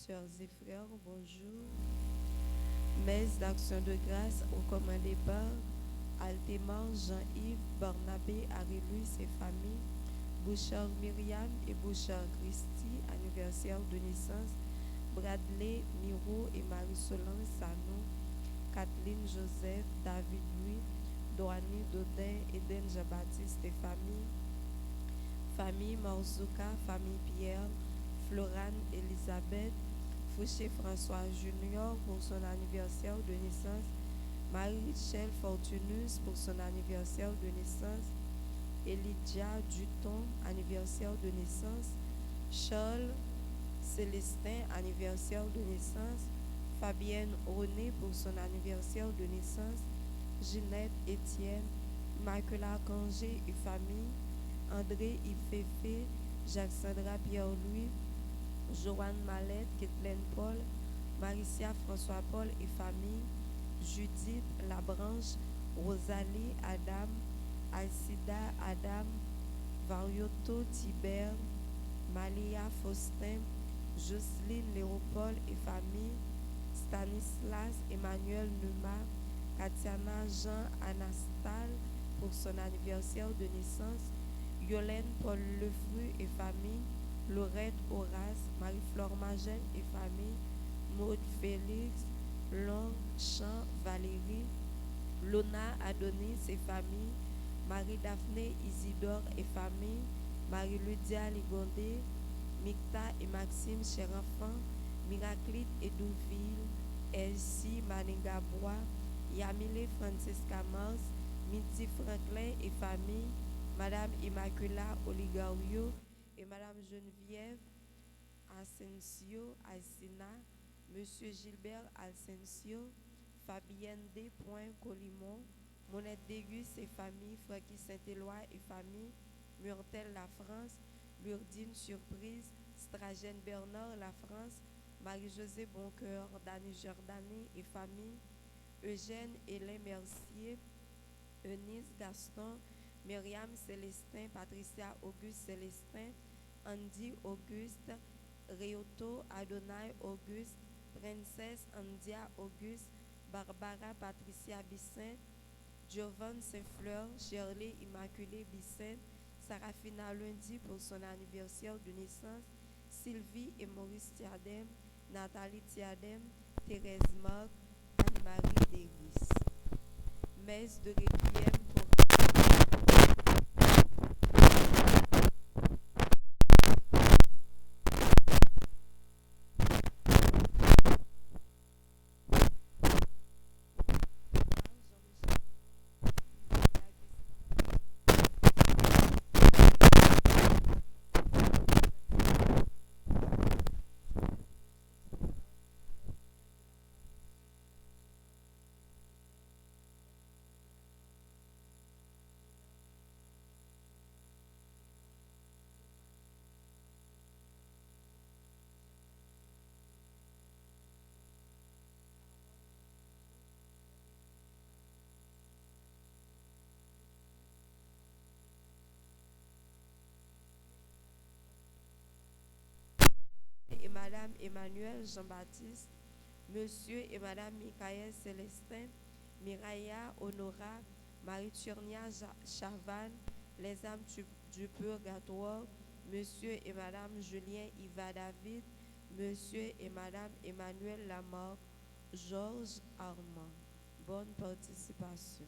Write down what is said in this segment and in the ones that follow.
Sœurs et frères, bonjour. Messe d'action de grâce recommandée par Altémar Jean-Yves Barnabé Arélouis et famille, Bouchard Myriam et Bouchard Christy, anniversaire de naissance, Bradley Miro et Marie-Solange Sano, Kathleen Joseph, David Louis, Doani Dodin, Eden Jean-Baptiste et famille, famille Marzouka, famille Pierre, Florane Elisabeth, Fouché François Junior pour son anniversaire de naissance, Marie-Michel Fortunus pour son anniversaire de naissance, Elydia Duton, anniversaire de naissance, Charles Célestin, anniversaire de naissance, Fabienne René pour son anniversaire de naissance, Ginette Étienne, Immaculata Congé et famille, André Ifefe, Jacques-Sandra Pierre-Louis, Joanne Mallette, Kathleen Paul, Maricia François-Paul et famille, Judith Labranche, Rosalie Adam, Alcida Adam, Varioto Tibert, Malia Faustin, Jocelyne Léopold et famille, Stanislas Emmanuel Numa, Katiana Jean Anastal pour son anniversaire de naissance, Yolène Paul Lefru et famille, Laurette Horace, Marie-Flore Magène et famille, Maud Félix, Long Champ Valérie, Lona Adonis et famille, Marie-Daphné Isidore et famille, Marie-Lydia Ligondé, Micta et Maxime Cher-Enfant, Miraclite et Douville, Elsie Maningabois, Yamile Francisca Mars, Midi Franklin et famille, Madame Immacula Oligario et Madame Geneviève Asensio Alcina, Monsieur Gilbert Asensio, Fabienne D. Colimon, Monette Dégus et famille, Francky Saint-Éloi et famille, Murtel La France, Lourdine Surprise, Stragène Bernard La France, Marie-Josée Boncoeur, Dany Jordani et famille, Eugène Hélène Mercier, Eunice Gaston, Myriam Célestin, Patricia Auguste Célestin, Andy Auguste, Réoto Adonai Auguste, Princesse Andia Auguste, Barbara Patricia Bissin, Giovanni Saint-Fleur, Shirley Immaculée Bissin, Sarafina Lundi pour son anniversaire de naissance, Sylvie et Maurice Tiadem, Nathalie Tiadem, Thérèse Marc, Anne-Marie Davis. Messe de requiem pour et Madame Emmanuel Jean-Baptiste, Monsieur et Madame Michael Célestin, Miraya Honora, Marie-Turnia Chavannes, les âmes du purgatoire, Monsieur et Madame Julien Yva David, Monsieur et Madame Emmanuel Lamarck, Georges Armand. Bonne participation.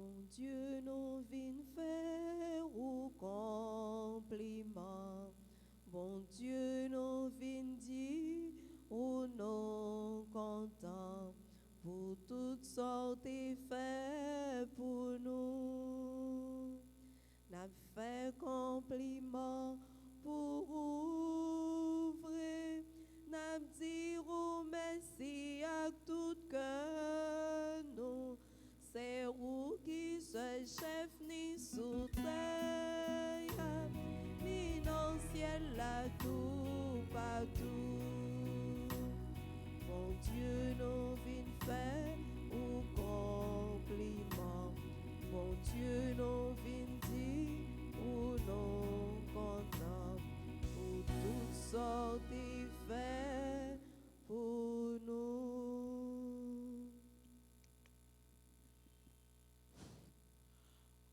Bon Dieu, nous vînes faire ou compliment. Bon Dieu, nous vînes dire ou non content pour toutes sortes de faits pour nous. N'a fait compliment pour ouvrir, n'a dit ou merci à tout cœur nous. C'est vous qui sois chef ni sous terre, ni dans le ciel là tout partout. Bon Dieu, nous vînes faire ou compliment. Bon Dieu, nous vînes dire ou non content pour toutes sortes de faits pour nous.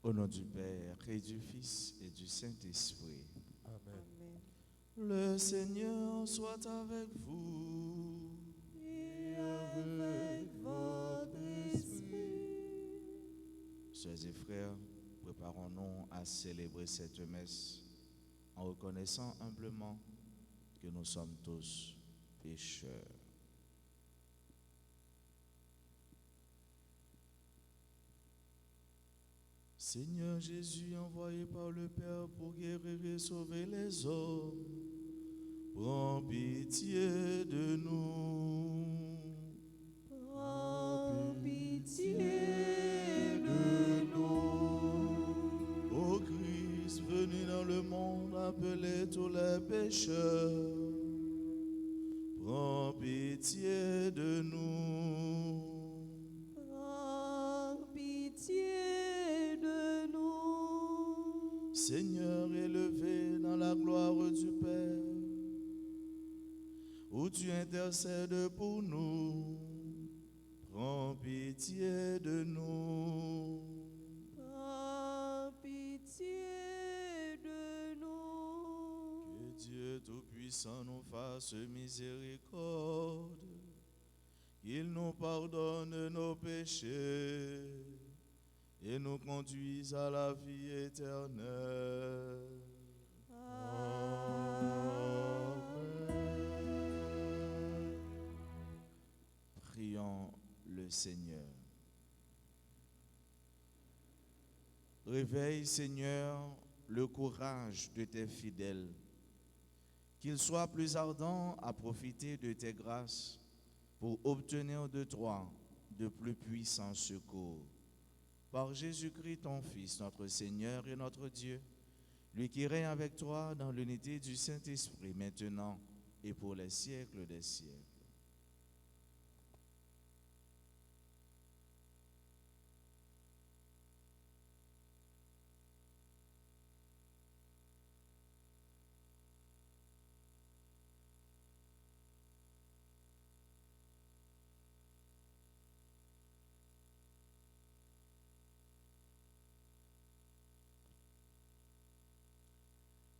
Au nom du Père et du Fils et du Saint-Esprit. Amen. Amen. Le Seigneur soit avec vous. Et avec votre esprit. Sœurs et frères, préparons-nous à célébrer cette messe en reconnaissant humblement que nous sommes tous pécheurs. Seigneur Jésus, envoyé par le Père pour guérir et sauver les hommes, prends pitié de nous. Prends pitié de nous. Ô Christ, venu dans le monde, appeler tous les pécheurs, prends pitié de nous. Prends pitié de nous. Seigneur, élevé dans la gloire du Père, où tu intercèdes pour nous, prends pitié de nous. Prends pitié de nous. Que Dieu Tout-Puissant nous fasse miséricorde, qu'il nous pardonne nos péchés et nous conduise à la vie éternelle. Prions le Seigneur. Réveille, Seigneur, le courage de tes fidèles, qu'ils soient plus ardents à profiter de tes grâces pour obtenir de toi de plus puissants secours. Par Jésus-Christ, ton Fils, notre Seigneur et notre Dieu, lui qui règne avec toi dans l'unité du Saint-Esprit, maintenant et pour les siècles des siècles.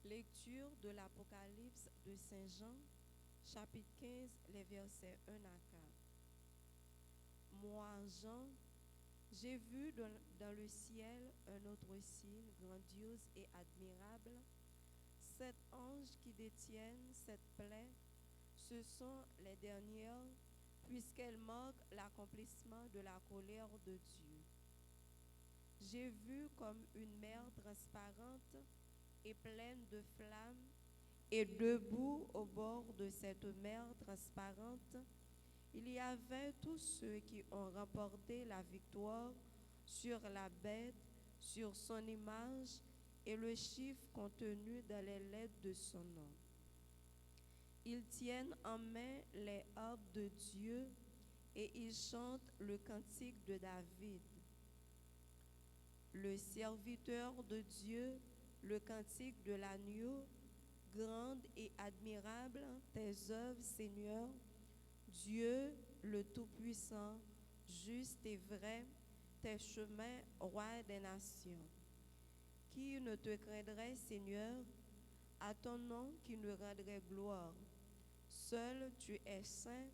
Lecture de l'Apocalypse de Saint Jean, chapitre 15, les versets 1 à 4. Moi, Jean, j'ai vu dans le ciel un autre signe grandiose et admirable. 7 anges qui détiennent cette plaie, ce sont les dernières, puisqu'elles marquent l'accomplissement de la colère de Dieu. J'ai vu comme une mer transparente et pleine de flammes, et debout au bord de cette mer transparente, il y avait tous ceux qui ont remporté la victoire sur la bête, sur son image et le chiffre contenu dans les lettres de son nom. Ils tiennent en main les harpes de Dieu et ils chantent le cantique de David, le serviteur de Dieu, le cantique de l'agneau. Grande et admirable tes œuvres, Seigneur, Dieu le Tout-Puissant, juste et vrai, tes chemins, roi des nations. Qui ne te craindrait, Seigneur, à ton nom qui ne rendrait gloire? Seul tu es saint,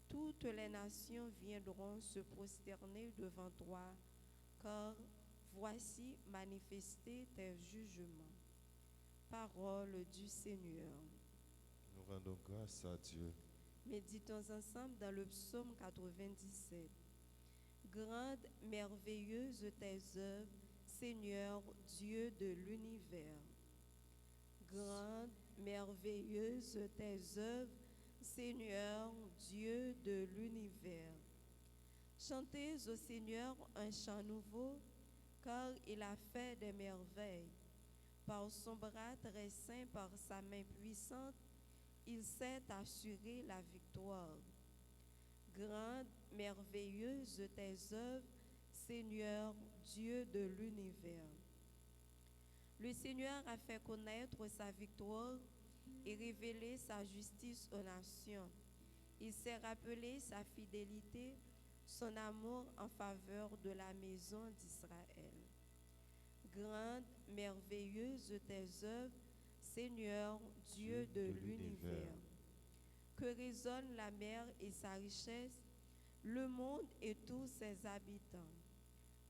toutes les nations viendront se prosterner devant toi, car voici manifester tes jugements. Parole du Seigneur. Nous rendons grâce à Dieu. Méditons ensemble dans le psaume 97. Grande, merveilleuse tes œuvres, Seigneur Dieu de l'univers. Grande, merveilleuse tes œuvres, Seigneur Dieu de l'univers. Chantez au Seigneur un chant nouveau, car il a fait des merveilles. Par son bras très saint, par sa main puissante, il s'est assuré la victoire. Grande, merveilleuse tes œuvres, Seigneur Dieu de l'univers. Le Seigneur a fait connaître sa victoire et révélé sa justice aux nations. Il s'est rappelé sa fidélité, son amour en faveur de la maison d'Israël. Grande, merveilleuse tes œuvres, Seigneur Dieu de l'univers. Que résonne la mer et sa richesse, le monde et tous ses habitants.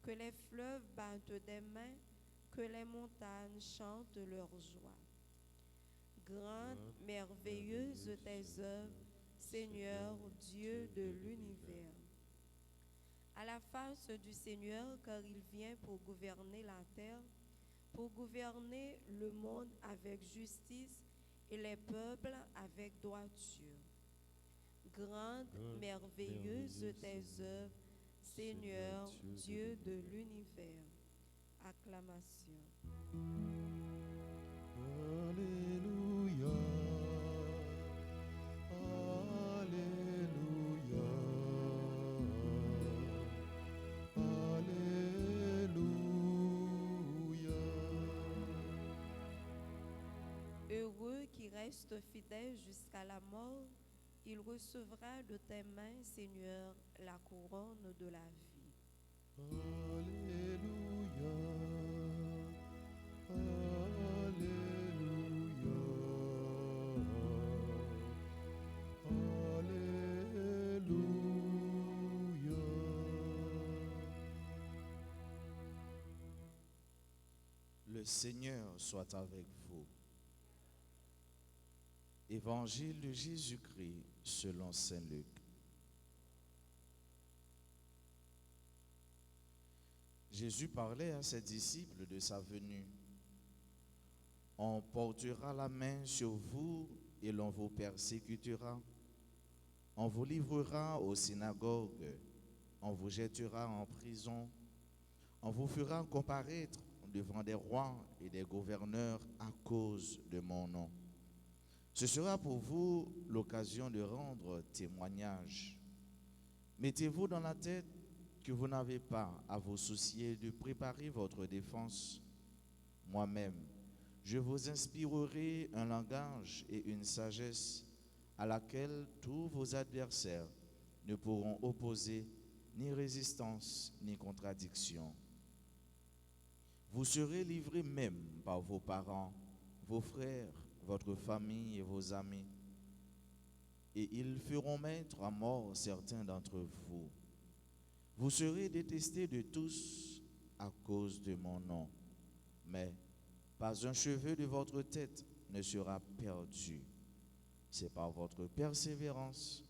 Que les fleuves battent des mains, que les montagnes chantent leur joie. Grande, merveilleuse tes œuvres, Seigneur Dieu de l'univers. À la face du Seigneur, car il vient pour gouverner la terre, pour gouverner le monde avec justice et les peuples avec droiture. Grande, merveilleuse tes œuvres, Seigneur Dieu de l'univers. Acclamation. Alléluia. Alléluia. Alléluia. Heureux qui reste fidèle jusqu'à la mort, il recevra de tes mains, Seigneur, la couronne de la vie. Alléluia. Alléluia. Alléluia. Le Seigneur soit avec vous. Évangile de Jésus-Christ selon saint Luc. Jésus parlait à ses disciples de sa venue. On portera la main sur vous et l'on vous persécutera. On vous livrera aux synagogues. On vous jettera en prison. On vous fera comparaître devant des rois et des gouverneurs à cause de mon nom. Ce sera pour vous l'occasion de rendre témoignage. Mettez-vous dans la tête que vous n'avez pas à vous soucier de préparer votre défense. Moi-même, je vous inspirerai un langage et une sagesse à laquelle tous vos adversaires ne pourront opposer ni résistance ni contradiction. Vous serez livrés même par vos parents, vos frères, votre famille et vos amis, et ils feront mettre à mort certains d'entre vous. Vous serez détestés de tous à cause de mon nom, mais pas un cheveu de votre tête ne sera perdu. C'est par votre persévérance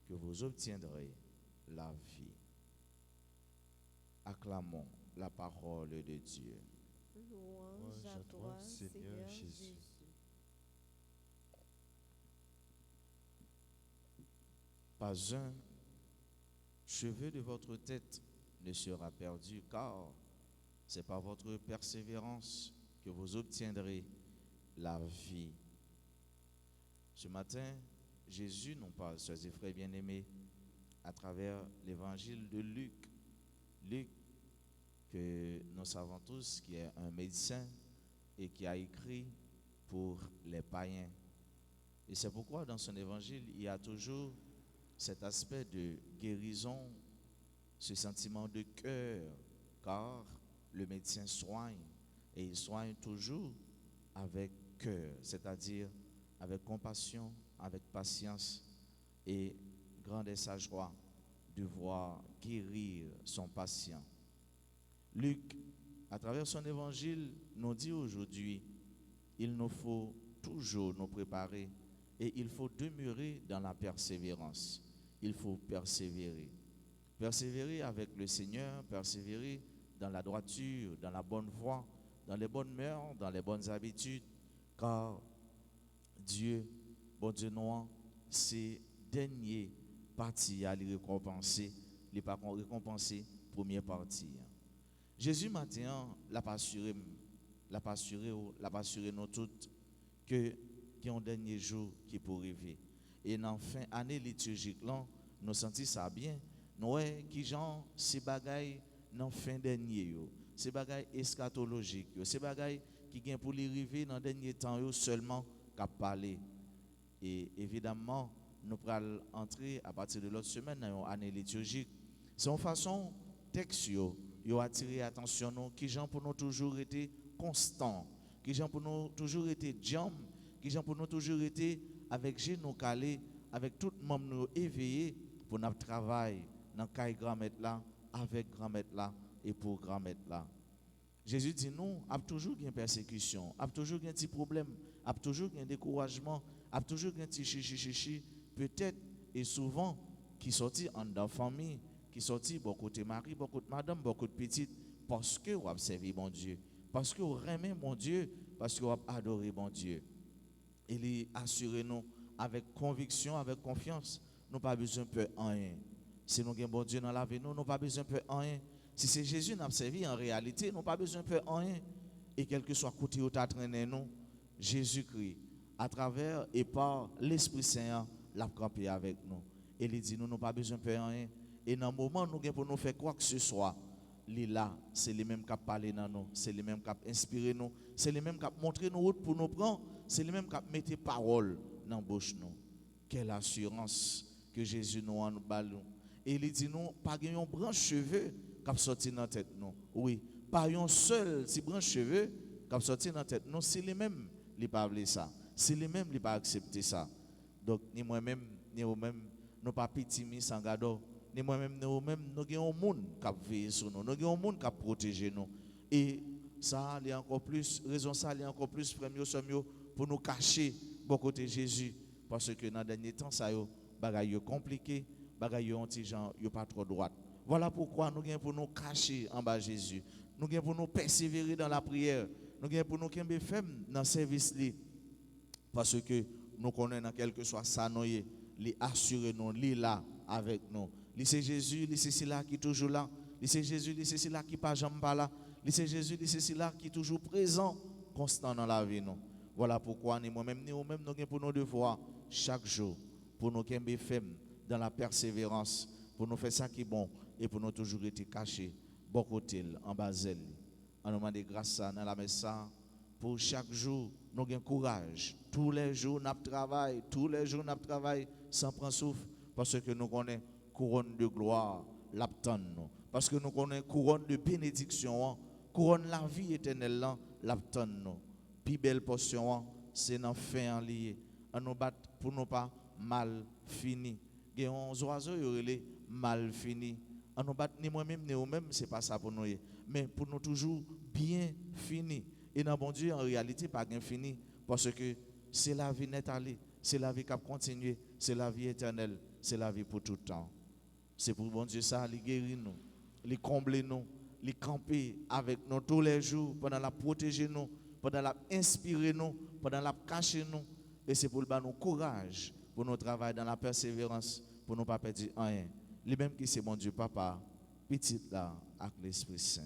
que vous obtiendrez la vie. Acclamons la parole de Dieu. Louange à toi, Seigneur Jésus. Pas un cheveu de votre tête ne sera perdu, car c'est par votre persévérance que vous obtiendrez la vie. Ce matin, Jésus nous parle, chers et frères bien-aimés, à travers l'évangile de Luc. Luc, que nous savons tous, qui est un médecin et qui a écrit pour les païens. Et c'est pourquoi dans son évangile, il y a toujours cet aspect de guérison, ce sentiment de cœur, car le médecin soigne, et il soigne toujours avec cœur, c'est-à-dire avec compassion, avec patience, et grande est sa joie de voir guérir son patient. Luc à travers son évangile, nous dit aujourd'hui, il nous faut toujours nous préparer et il faut demeurer dans la persévérance. Il faut persévérer. Persévérer avec le Seigneur, persévérer dans la droiture, dans la bonne voie, dans les bonnes mœurs, dans les bonnes habitudes, car Dieu, bon Dieu noir, c'est dernier partie à lui récompenser, il pas récompenser première partie. Jésus matin l'a pas assuré, nous toutes que qui ont dernier jour qui pour arriver. Et dans fin année liturgique là, nous senti ça bien. Nous qui gens ces bagailles dans fin dernier yo, ces bagailles eschatologiques yo, ces bagailles qui gain pour les arriver dans dernier temps yo seulement qu'a parler. Et évidemment, nous allons entrer à partir de l'autre semaine dans une année liturgique. C'est une façon texte yo attirer l'attention nous qui gens pour nous toujours été constants, qui gens pour nous toujours été jam, qui gens pour nous toujours été avec genoux calés, avec tout le monde nous éveillé pour notre travail dans caille grand-mère là, avec grand-mère là et pour grand-mère là. Jésus dit nous, a toujours une persécution, a toujours un petit problème, a toujours un découragement, a toujours un petit chichi, peut-être et souvent qui sortit en dans famille, qui sortit beaucoup de mari, beaucoup de madame, beaucoup de petites, parce que vous avez servi mon Dieu, parce que vous aimez mon Dieu, parce que vous avez adoré mon Dieu. Il assure nous avec conviction, avec confiance, nous pas besoin de peur rien. Si nous avons bon Dieu dans la vie, nous n'avons pas besoin de peur rien. Si c'est Jésus qui nous a servi en réalité, nous n'avons pas besoin de peur rien. Et quel que soit le côté où tu as traîné nous, Jésus-Christ, à travers et par l'Esprit Saint, l'a campé avec nous. Et il dit, nous n'avons pas besoin de peur rien. Et dans le moment où nous avons pour nous faire quoi que ce soit, là, c'est les mêmes qui parlent dans nous, c'est les mêmes qui inspirent nous, c'est les mêmes qui montrent nos routes pour nous prendre, c'est les mêmes qui mettent parole dans la bouche nous. Quelle assurance que Jésus nous a nous ballon. Et il dit nous, pas un branche cheveux qui sorti dans la tête nous. Oui, pas un seul petit branche cheveux qui sorti dans la tête nous, c'est les mêmes qui pas veulent ça. C'est les mêmes qui pas accepter ça. Donc ni moi-même ni vous-même nous pas petit sans gado. Ni moi-même, nous-mêmes, nous avons un monde qui veille sur nous, nous avons un monde qui protège nous. Et ça, il y a encore plus, raison ça, il y a encore plus, frère, pour nous cacher beaucoup de Jésus. Parce que dans le dernier temps, ça, bagaille compliqué, bagaille anti-gens, pas trop droite. Voilà pourquoi nous avons pour nous cacher en bas Jésus. Nous avons pour nous persévérer dans la prière. Nous avons pour nous faire dans le service. Parce que nous connaissons dans quel que soit ça, nous assurer nous, là avec nous. C'est Jésus, c'est là qui est toujours là. C'est Jésus, c'est là qui n'est pas jamais pas là. C'est Jésus, c'est là qui est toujours présent, constant dans la vie. Nous. Voilà pourquoi nous-mêmes, nous avons pour nos devoirs chaque jour, pour nous faire dans la persévérance, pour nous faire ça qui est bon et pour nous toujours être cachés, beaucoup en bas d'elle. On nous demande grâce dans la messe pour chaque jour, nous avons courage. Tous les jours, nous travaillons, tous les jours, nous travaillons sans prendre souffle, parce que nous connaissons couronne de gloire, l'attend. Parce que nous connaissons couronne de bénédiction, couronne la vie éternelle, l'attend. Puis belle portion, c'est dans fin en lié. On nous bat pour nous pas mal fini. Il y a un oiseau qui mal fini. On nous bat ni moi-même ni vous-même, c'est pas ça pour nous. Mais pour nous toujours bien fini. Et dans bon Dieu, en réalité, pas bien fini. Parce que c'est la vie nette allée, c'est la vie qui continue, c'est la vie éternelle, c'est la vie pour tout le temps. C'est pour bon Dieu ça, il guérit nous, il comble nous, il camper avec nous tous les jours, pendant la protéger nous, pendant la inspirer nous, pendant la cacher nous. Et c'est pour nous courage, pour nous travailler dans la persévérance, pour nous pas perdre rien. Lui-même qui c'est mon Dieu Papa, petit là, avec l'Esprit Saint.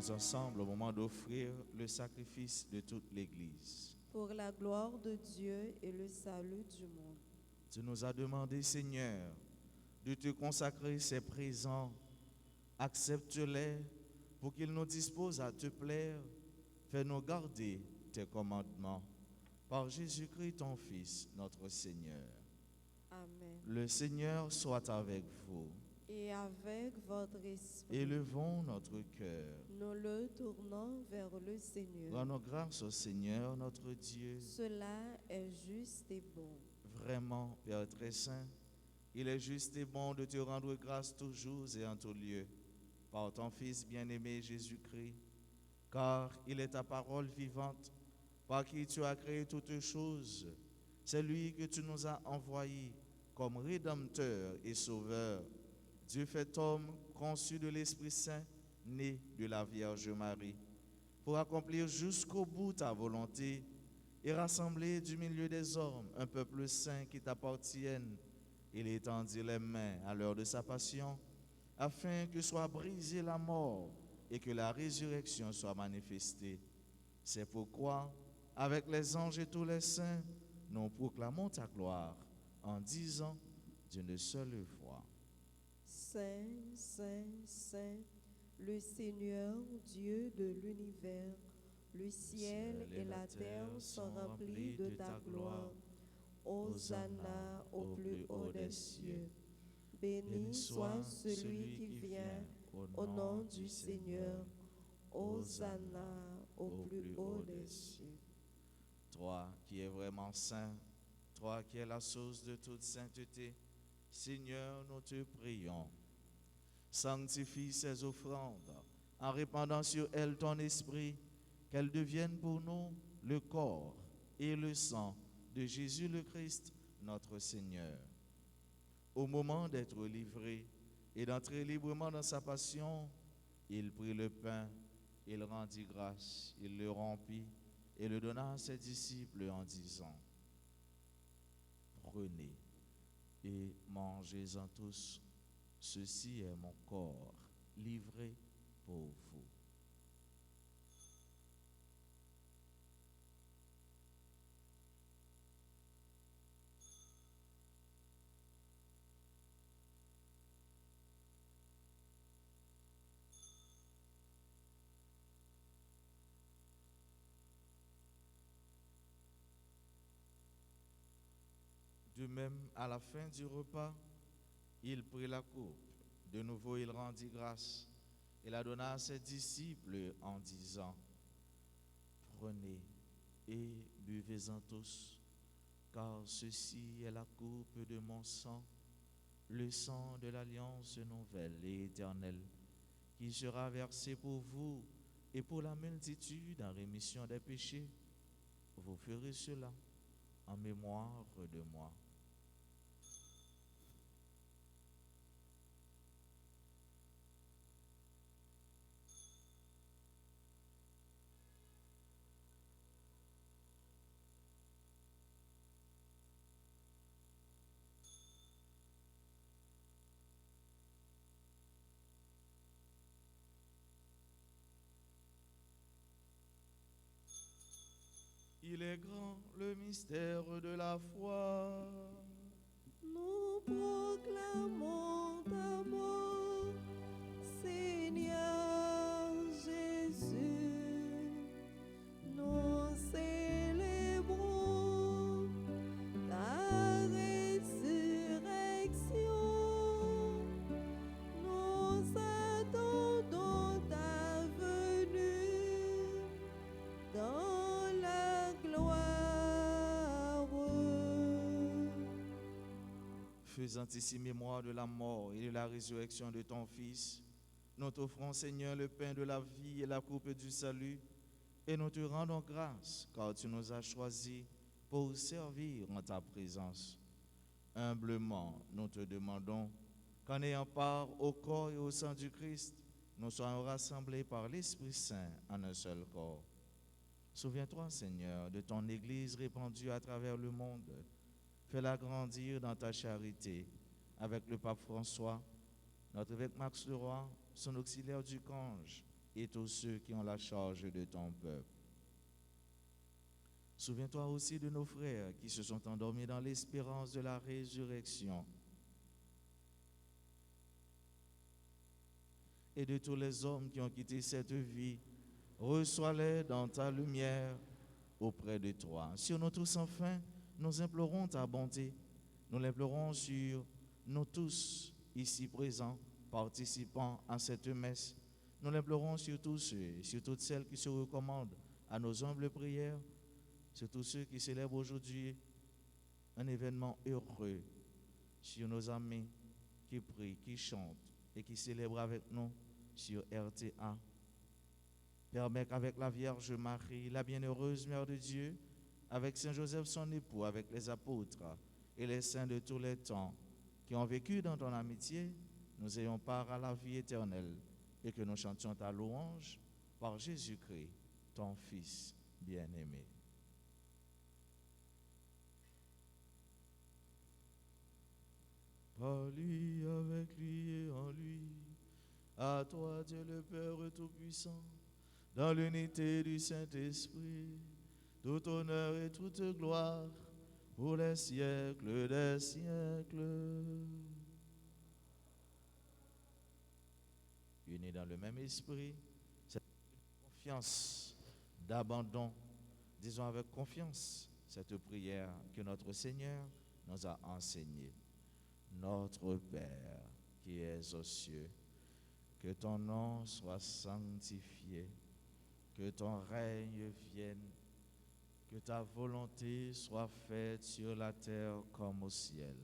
Prions ensemble au moment d'offrir le sacrifice de toute l'Église. pour la gloire de Dieu et le salut du monde. Tu nous as demandé, Seigneur, de te consacrer ces présents. Accepte-les pour qu'ils nous disposent à te plaire. Fais-nous garder tes commandements. Par Jésus-Christ, ton Fils, notre Seigneur. Amen. Le Seigneur soit avec vous. Et avec votre esprit, Élevons notre cœur. nous le tournons vers le Seigneur. Rendons grâce au Seigneur, notre Dieu. Cela est juste et bon. Vraiment, Père très saint, il est juste et bon de te rendre grâce toujours et en tout lieu, par ton Fils bien-aimé Jésus-Christ, car il est ta parole vivante, par qui tu as créé toutes choses. C'est lui que tu nous as envoyé comme Rédempteur et Sauveur, Dieu fait homme, conçu de l'Esprit Saint, né de la Vierge Marie, pour accomplir jusqu'au bout ta volonté et rassembler du milieu des hommes un peuple saint qui t'appartienne. Il étendit les mains à l'heure de sa passion, afin que soit brisée la mort et que la résurrection soit manifestée. C'est pourquoi, avec les anges et tous les saints, nous proclamons ta gloire en disant d'une seule voix. Saint, Saint, Saint, le Seigneur Dieu de l'univers, le ciel et la terre sont remplis de ta gloire. Hosanna au plus haut des cieux. Béni soit celui qui vient au nom du Seigneur. Hosanna au plus haut des cieux. Toi qui es vraiment saint, toi qui es la source de toute sainteté, Seigneur, nous te prions. Sanctifie ces offrandes en répandant sur elles ton esprit, qu'elles deviennent pour nous le corps et le sang de Jésus le Christ, notre Seigneur. Au moment d'être livré et d'entrer librement dans sa passion, il prit le pain, il rendit grâce, il le rompit et le donna à ses disciples en disant: Prenez et mangez-en tous, ceci est mon corps livré pour vous. De même, à la fin du repas, il prit la coupe. De nouveau, il rendit grâce et la donna à ses disciples en disant: Prenez et buvez-en tous, car ceci est la coupe de mon sang, le sang de l'alliance nouvelle et éternelle, qui sera versé pour vous et pour la multitude en rémission des péchés. Vous ferez cela en mémoire de moi. Il est grand le mystère de la foi. Nous proclamons ta mort, Seigneur Jésus. Nous célébrons ta résurrection. Nous attendons ta venue dans la gloire. Faisant ici mémoire de la mort et de la résurrection de ton Fils, nous t'offrons, Seigneur, le pain de la vie et la coupe du salut, et nous te rendons grâce, car tu nous as choisis pour servir en ta présence. Humblement, nous te demandons qu'en ayant part au corps et au sang du Christ, nous soyons rassemblés par l'Esprit Saint en un seul corps. Souviens-toi, Seigneur, de ton Église répandue à travers le monde. Fais-la grandir dans ta charité avec le pape François, notre évêque Max Leroy, son auxiliaire du Cange, et tous ceux qui ont la charge de ton peuple. Souviens-toi aussi de nos frères qui se sont endormis dans l'espérance de la résurrection et de tous les hommes qui ont quitté cette vie. Reçois-les dans ta lumière auprès de toi. Sur nous tous, enfin, nous implorons ta bonté. Nous l'implorons sur nous tous ici présents, participant à cette messe. Nous l'implorons sur tous ceux, sur toutes celles qui se recommandent à nos humbles prières, sur tous ceux qui célèbrent aujourd'hui un événement heureux, sur nos amis qui prient, qui chantent et qui célèbrent avec nous sur RTA. Permets qu'avec la Vierge Marie, la bienheureuse Mère de Dieu, avec Saint Joseph son époux, avec les apôtres et les saints de tous les temps qui ont vécu dans ton amitié, nous ayons part à la vie éternelle et que nous chantions ta louange par Jésus-Christ, ton Fils bien-aimé. Par lui, avec lui et en lui, à toi Dieu le Père Tout-Puissant, dans l'unité du Saint-Esprit, tout honneur et toute gloire pour les siècles des siècles. Unis dans le même esprit, cette confiance d'abandon, disons avec confiance cette prière que notre Seigneur nous a enseignée. Notre Père qui es aux cieux, que ton nom soit sanctifié, que ton règne vienne, que ta volonté soit faite sur la terre comme au ciel.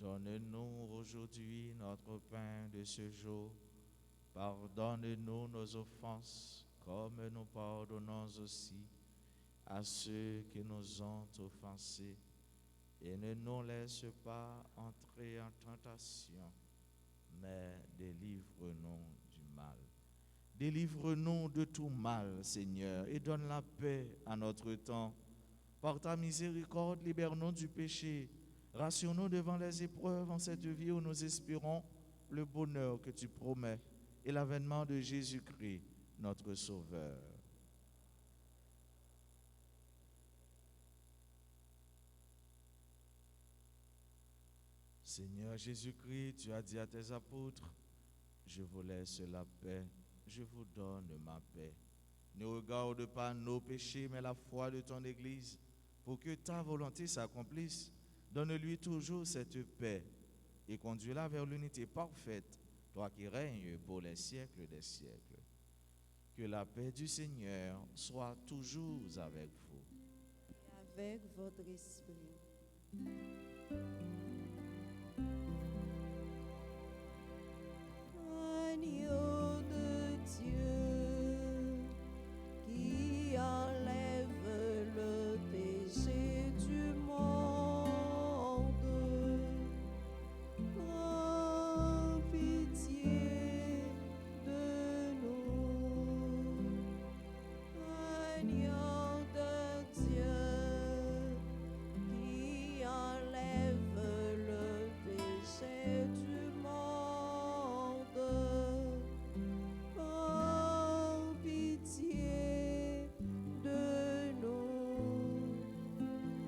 Donne-nous aujourd'hui notre pain de ce jour. Pardonne-nous nos offenses, comme nous pardonnons aussi à ceux qui nous ont offensés. Et ne nous laisse pas entrer en tentation, mais délivre-nous du mal. Délivre-nous de tout mal, Seigneur, et donne la paix à notre temps. Par ta miséricorde, libère-nous du péché. Rassure-nous devant les épreuves en cette vie où nous espérons le bonheur que tu promets et l'avènement de Jésus-Christ, notre Sauveur. Seigneur Jésus-Christ, tu as dit à tes apôtres, je vous laisse la paix, je vous donne ma paix. Ne regarde pas nos péchés, mais la foi de ton Église, pour que ta volonté s'accomplisse. Donne-lui toujours cette paix et conduis-la vers l'unité parfaite, toi qui règnes pour les siècles des siècles. Que la paix du Seigneur soit toujours avec vous. Et avec votre esprit. Agneau de Dieu, qui enlève le péché du monde, prends pitié de nous. Agneau de Dieu, qui enlève le péché du monde, prends pitié de nous.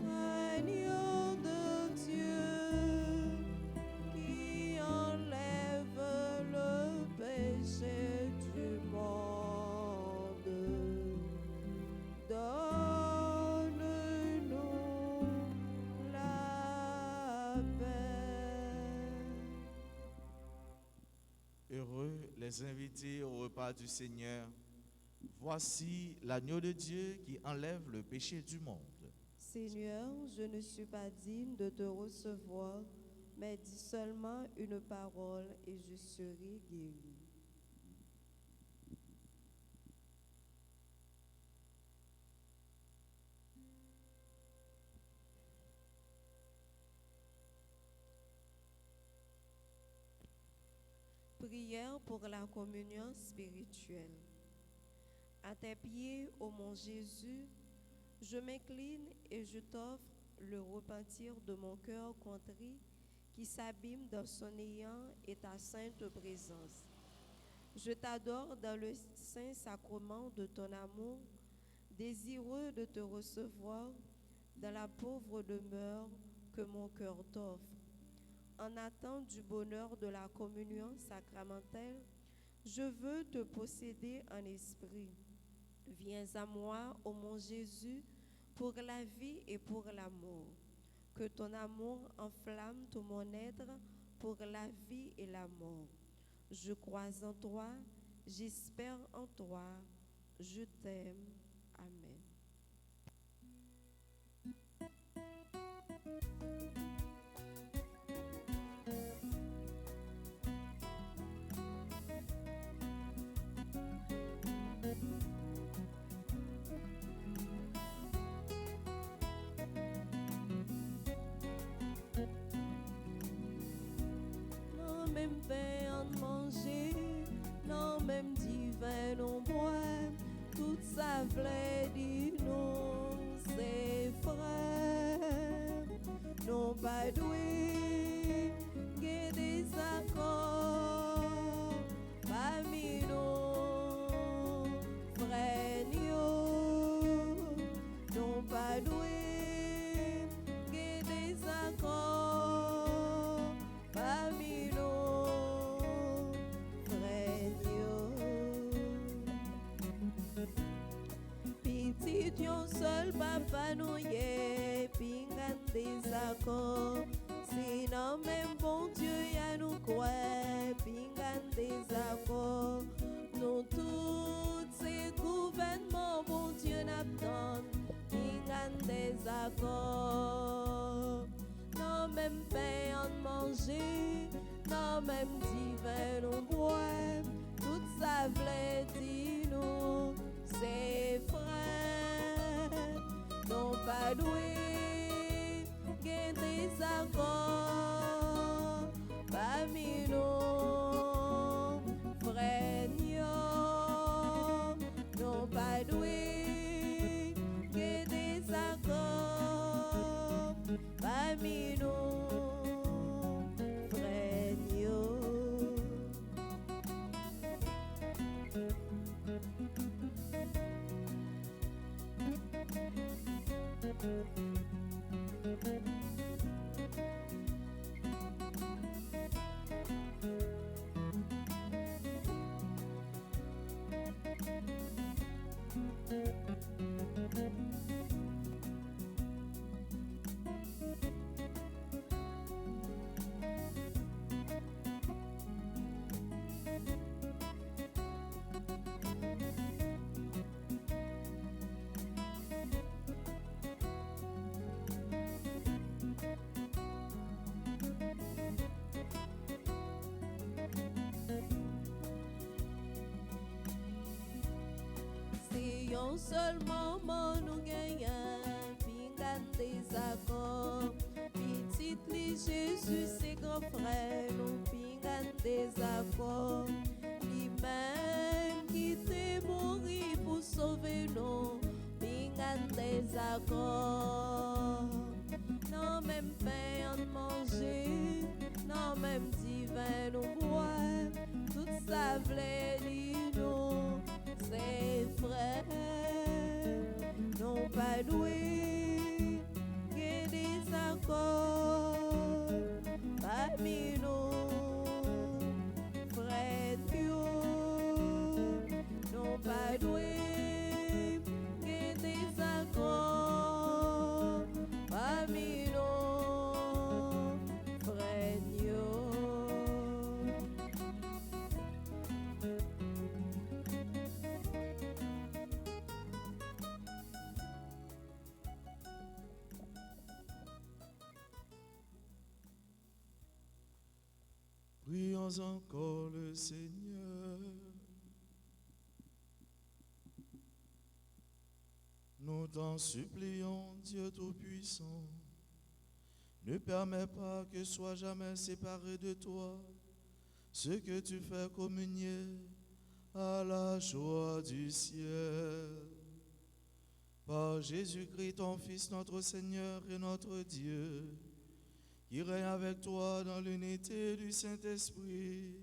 Agneau de Dieu, qui enlève le péché du monde, donne-nous la paix. Heureux les invités au repas du Seigneur. Voici l'agneau de Dieu qui enlève le péché du monde. Seigneur, je ne suis pas digne de te recevoir, mais dis seulement une parole et je serai guéri. Prière pour la communion spirituelle. À tes pieds, ô mon Jésus, je m'incline et je t'offre le repentir de mon cœur contrit qui s'abîme dans son néant et ta sainte présence. Je t'adore dans le saint sacrement de ton amour, désireux de te recevoir dans la pauvre demeure que mon cœur t'offre. En attente du bonheur de la communion sacramentelle, je veux te posséder en esprit. Viens à moi, ô mon Jésus, pour la vie et pour l'amour. Que ton amour enflamme tout mon être pour la vie et la mort. Je crois en toi, j'espère en toi, je t'aime. Amen. Non même pain en manger, non même divin non boire, tout ça v'lait dire non, c'est frère, non pas doué, que des accords, parmi nos frères, non pas doué, que des accords, parmi nos frères. Petit yon seul papa nous yé, pingan des accords. Sinon même bon Dieu y'a nous quoi, pingan des accords. Nous tous ces gouvernements, bon Dieu n'attend, pingan des accords. Non même pain en manger, non même divin on boit, tout ça v'lait dire nous, c'est frère, non pas doué, gain des accords, parmi nos frères, non pas doué, gain des accords, parmi nos frères. Si un seul moment nous gagnons, pingan des accords. Petit li Jésus, ses grands frères, nous pingan des accords. Lui-même qui t'est mort pour sauver nous, pingan des accords. Non même pain en manger, non même divin nous boire, tout ça v'lait dire nous, c'est frère, non pas doué, que des accords, parmi nos frères, non pas doué, que des accords, parmi nos frères. Prions encore le Seigneur. Nous t'en supplions, Dieu Tout-Puissant, ne permets pas que soit jamais séparé de toi ce que tu fais communier à la joie du ciel. Par Jésus-Christ, ton Fils, notre Seigneur et notre Dieu, qui règne avec toi dans l'unité du Saint-Esprit,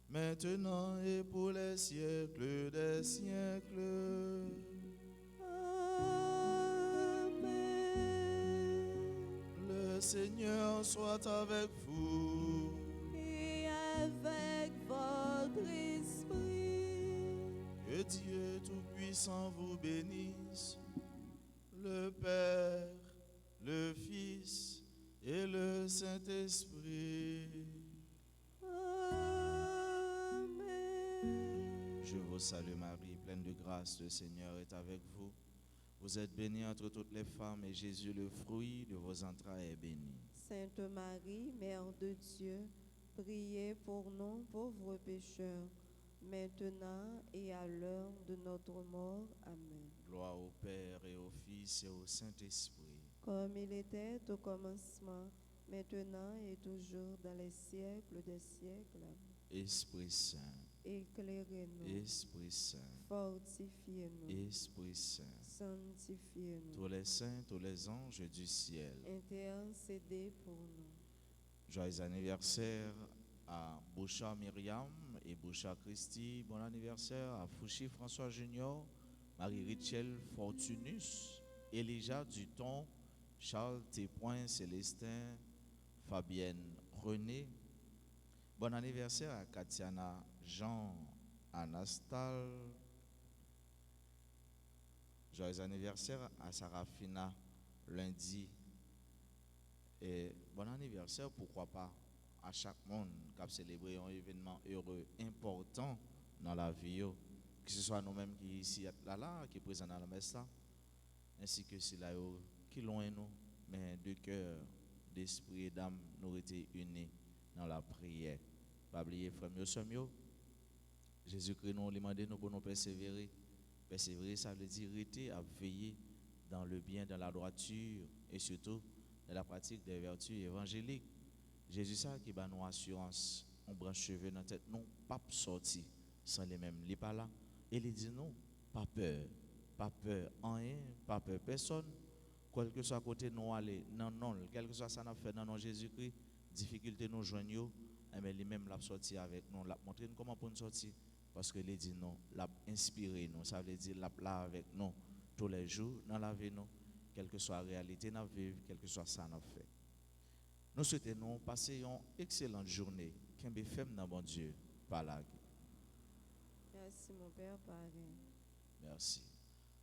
maintenant et pour les siècles des siècles. Amen. Le Seigneur soit avec vous. Et avec votre esprit, Que Dieu Tout-Puissant vous bénisse, le Père, le Fils et le Saint-Esprit. Amen. Je vous salue Marie, pleine de grâce, le Seigneur est avec vous. Vous êtes bénie entre toutes les femmes et Jésus, le fruit de vos entrailles, est béni. Sainte Marie, Mère de Dieu, priez pour nous pauvres pécheurs, maintenant et à l'heure de notre mort. Amen. Gloire au Père et au Fils et au Saint-Esprit. Comme il était au commencement, maintenant et toujours dans les siècles des siècles. Esprit Saint, Éclairez-nous, Esprit Saint, fortifiez-nous, Esprit Saint, sanctifiez-nous, tous les saints, tous les anges du ciel. intercédez pour nous. Joyeux anniversaire à Bouchard Myriam et Bouchard Christy. Bon anniversaire à Fouchi François Junior, Marie-Richelle Fortunus, Elijah Duton, Charles Tépoin, Célestin, Fabienne René. Bon anniversaire à Katiana Jean Anastal. Joyeux anniversaire à Sarafina lundi. Et bon anniversaire, pourquoi pas, à chaque monde qui a célébré un événement heureux, important dans la vie, que ce soit nous-mêmes qui ici, là, qui présents dans la messe, là, ainsi que ceux là qui loin nous, mais de cœur, d'esprit et d'âme, nous étions unis dans la prière. Pas oublier, frère, Jésus-Christ nous demande nous pour nous persévérer. Persévérer, ça veut dire rester à veiller dans le bien, dans la droiture et surtout dans la pratique des vertus évangéliques. Jésus, ça qui bat nos assurances, on branche cheveux dans la tête, non, pas sorti sans les mêmes. Il n'est pas là. Et il dit non, pas peur rien, pas peur personne. Quel que soit côté nous aller, non, quel que soit ça nous fait dans non Jésus-Christ, difficulté nous joignons, mais lui-même l'a sorti avec nous, l'a montré comment pour nous sortir. Parce que il dit non, l'a inspiré nous, ça veut dire l'a là avec nous tous les jours dans la vie nous, quelle que soit la réalité nous vivons, quel que soit ça nous fait. Nous souhaitons passer une excellente journée. Qu'un femme dans bon Dieu, par là. Merci mon Père Parrain. Merci.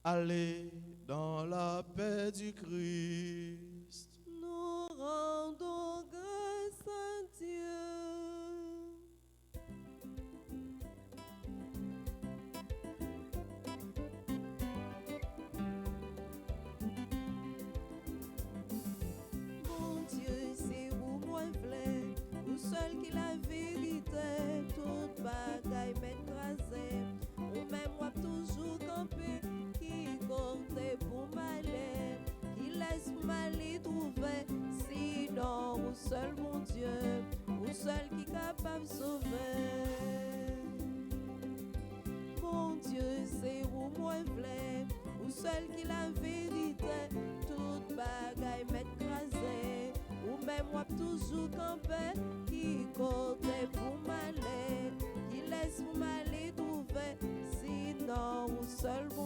Allez dans la paix du Christ. Nous rendons grâce à Dieu. Bon Dieu, c'est où moi v'lais, ou seul qui la vérité, toute bagaille m'écraser, ou même moi toujours campé, qui comptait pour m'aller, qui laisse pour m'aller trouver, sinon ou seul mon Dieu, ou seul qui capable de sauver. Mon Dieu, c'est où moi v'lais, ou seul qui la vérité, toute bagaille m'écraser, ou même moi toujours campé, qui comptait pour m'aller, qui laisse pour m'aller trouver, sinon ou seul mon